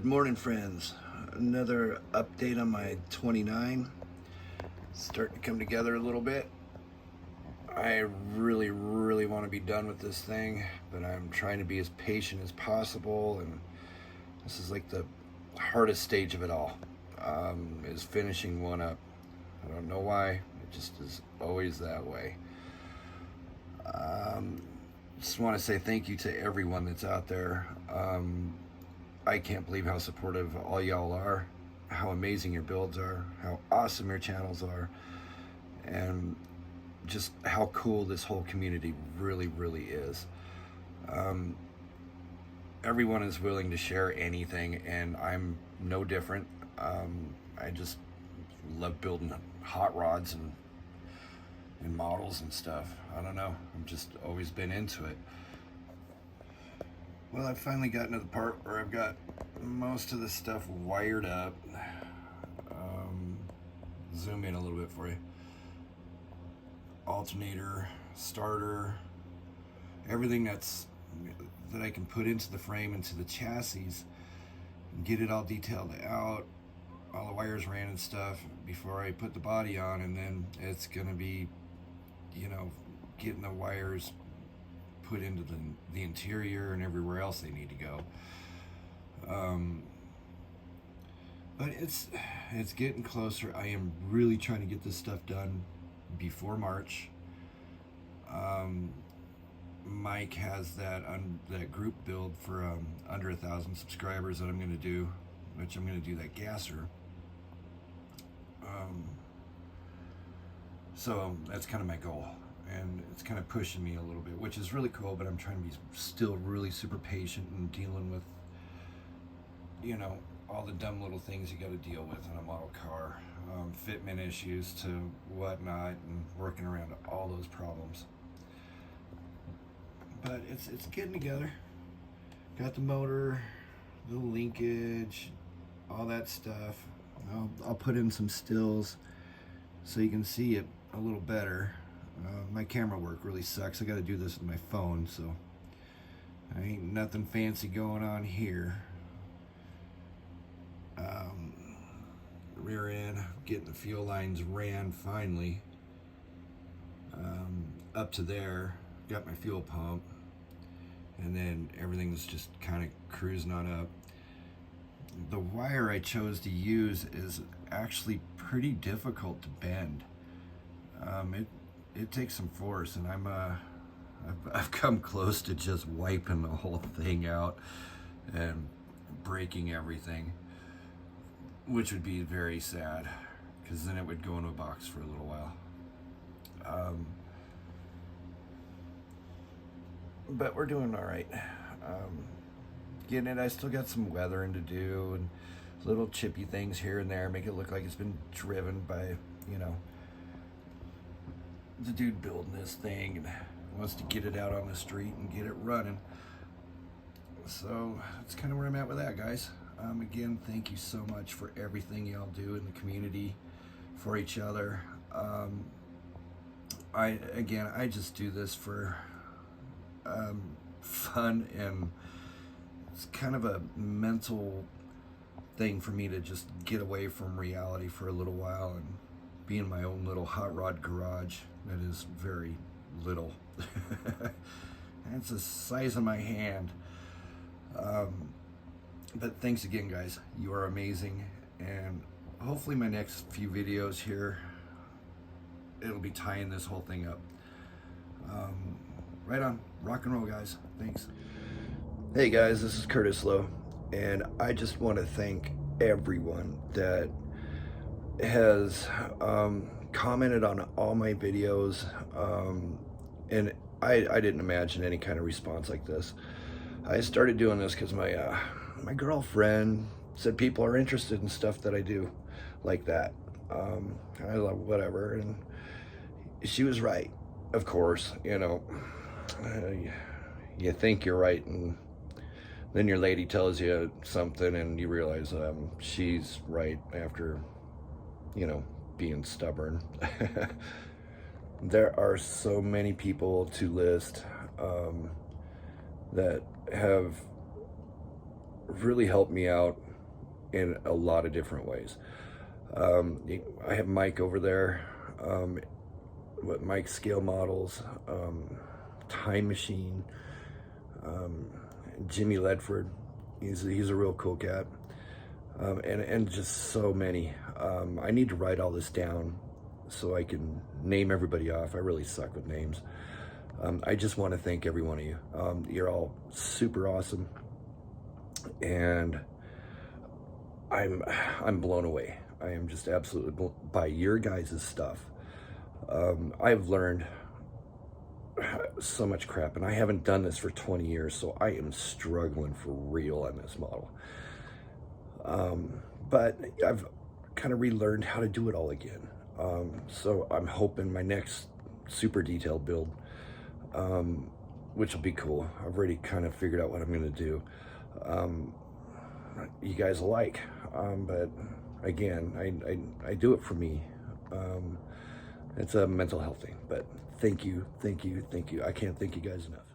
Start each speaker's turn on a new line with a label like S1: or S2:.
S1: morning, friends. Another update on my 29. Starting to come together a little bit. I really want to be done with this thing, but I'm trying to be as patient as possible, and this is like the hardest stage of it all, is finishing one up. I don't know why, it just is always that way. Just want to say thank you to everyone that's out there. I can't believe how supportive all y'all are, how amazing your builds are, how awesome your channels are, and just how cool this whole community really is. Everyone is willing to share anything, and I'm no different. I just love building hot rods and models and stuff. I don't know, I've just always been into it. Well, I've finally gotten to the part where I've got most of the stuff wired up. Zoom in a little bit for you. Alternator, starter, everything that I can put into the frame, into the chassis, and get it all detailed out, all the wires ran and stuff before I put the body on, and then it's gonna be, you know, getting the wires put into the interior and everywhere else they need to go. But it's getting closer. I am really trying to get this stuff done before March. Mike has that group build for under 1,000 subscribers that I'm going to do, which I'm going to do that gasser. So that's kind of my goal, and it's kind of pushing me a little bit, which is really cool, but I'm trying to be still really super patient and dealing with, you know, all the dumb little things you got to deal with in a model car, fitment issues to whatnot, and working around all those problems. But it's getting together. Got the motor, the linkage, all that stuff. I'll put in some stills so you can see it a little better. My camera work really sucks. I got to do this with my phone, so ain't nothing fancy going on here. Rear end, getting the fuel lines ran finally. Up to there, got my fuel pump, and then everything's just kind of cruising on up. The wire I chose to use is actually pretty difficult to bend. It takes some force, and I've come close to just wiping the whole thing out and breaking everything, which would be very sad, because then it would go in a box for a little while. But we're doing all right. Getting it, I still got some weathering to do and little chippy things here and there, make it look like it's been driven by, you know, the dude building this thing and wants to get it out on the street and get it running. So that's kind of where I'm at with that, guys. Again, thank you so much for everything y'all do in the community for each other. I just do this for fun, and it's kind of a mental thing for me to just get away from reality for a little while and be in my own little hot rod garage that is very little. It's the size of my hand. But thanks again, guys. You are amazing, and hopefully my next few videos here, it'll be tying this whole thing up. Right on. Rock and roll, guys. Thanks. Hey guys, this is Curtis Lowe, and I just want to thank everyone that has commented on all my videos, and I didn't imagine any kind of response like this. I started doing this because my girlfriend said people are interested in stuff that I do like that. I love whatever, and she was right, of course. You know, you think you're right, and then your lady tells you something and you realize she's right after, you know, being stubborn. There are so many people to list that have really helped me out in a lot of different ways. I have Mike over there, with Mike's scale models, Time Machine, Jimmy Ledford. He's a real cool cat, and just so many. I need to write all this down so I can name everybody off. I really suck with names. I just want to thank every one of you. You're all super awesome, and I'm blown away. I am just absolutely blown by your guys' stuff. I've learned so much crap, and I haven't done this for 20 years, so I am struggling for real on this model. But I've kind of relearned how to do it all again. So I'm hoping my next super detailed build, which will be cool. I've already kind of figured out what I'm going to do. You guys like, but again, I do it for me. It's a mental health thing, but thank you. I can't thank you guys enough.